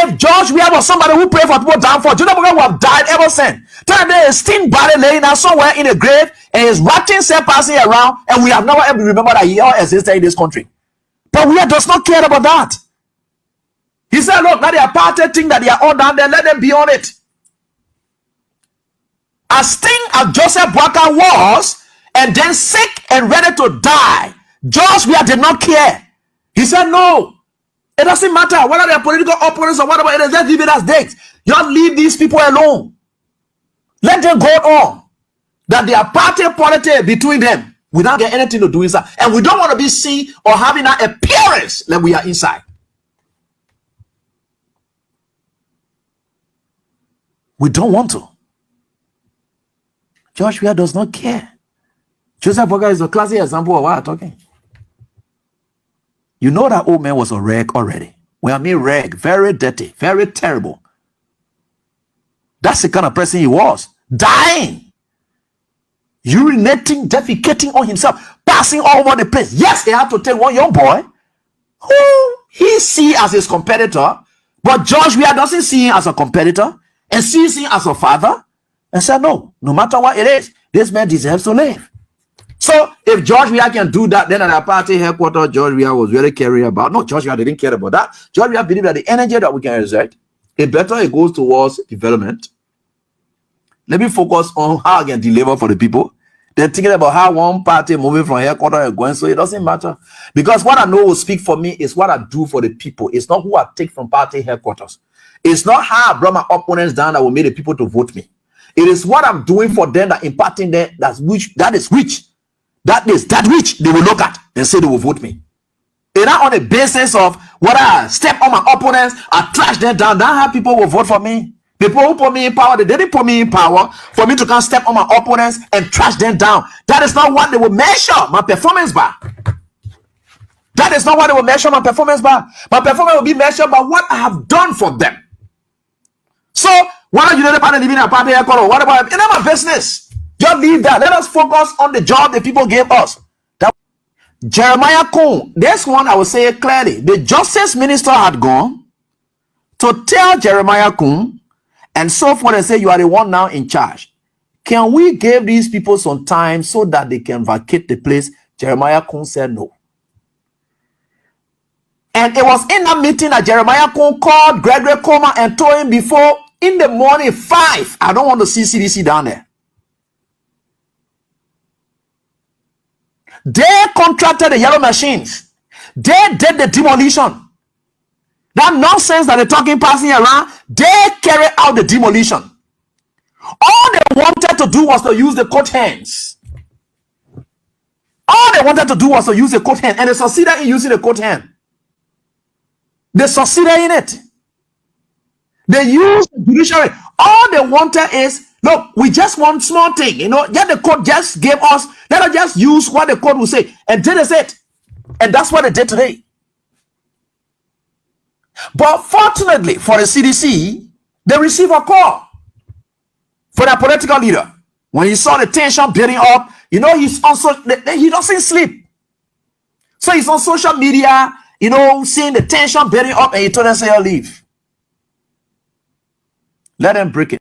If George Weah was somebody who prayed for people down for, Jonah Boga would have died ever since. Tell there is still body laying out somewhere in a grave and his writing self passing around, and we have never ever remembered that he ever existed in this country. But Weah does not care about that. He said, look, now they are party thing that they are all down there, let them be on it. As thing as Joseph Boakai was, and then sick and ready to die, George Weah did not care. He said, no. It doesn't matter whether they are political opponents or whatever it is. Let's leave it as dates. Just leave these people alone. Let them go on. That they are party politics between them without getting anything to do inside. And we don't want to be seen or having that appearance that we are inside. We don't want to. George Weah does not care. Joseph Boakai is a classic example of what I'm talking. You know that old man was a wreck already. When I mean wreck, very dirty, very terrible. That's the kind of person he was. Dying. Urinating, defecating on himself, passing all over the place. Yes, he had to take one young boy who he see as his competitor, but George Weah doesn't see him as a competitor and sees him as a father and said, no matter what it is, this man deserves to live. So if George Weah can do that, then at our party headquarters, George Weah was very caring about. No, George Weah didn't care about that. George Weah believed that the energy that we can exert, it goes towards development. Let me focus on how I can deliver for the people. They're thinking about how one party moving from headquarters and going, so it doesn't matter. Because what I know will speak for me is what I do for the people. It's not who I take from party headquarters. It's not how I brought my opponents down that will make the people to vote me. It is what I'm doing for them that imparting them that is which they will look at and say they will vote me. It's not on the basis of what I step on my opponents, I trash them down. That's how people will vote for me. People who put me in power, they didn't put me in power for me to come step on my opponents and trash them down. That is not what they will measure my performance by. That is not what they will measure my performance by. My performance will be measured by what I have done for them. So, why are you not living in a party? What about it? It's not my business. Just leave that. Let us focus on the job the people gave us. Jeremiah Kun, this one I will say it clearly. The justice minister had gone to tell Jeremiah Kun and so forth and say, you are the one now in charge. Can we give these people some time so that they can vacate the place? Jeremiah Kun said no. And it was in that meeting that Jeremiah Kun called Gregory Coleman and told him before in the morning 5, I don't want to see CDC down there. They contracted the yellow machines. They did the demolition. That nonsense that they're talking, passing around, they carried out the demolition. All they wanted to do was to use the coat hands. All they wanted to do was to use the coat hand, and they succeeded in using the coat hand. They succeeded in it. They used the judiciary. All they wanted is, look, we just want small thing, Yet the court just gave us, let us just use what the court will say. And did it. And that's what they did today. But fortunately for the CDC, they received a call for their political leader. When he saw the tension building up, he's also, he doesn't sleep. So he's on social media, seeing the tension building up, and he told them, say, I'll leave. Let them break it.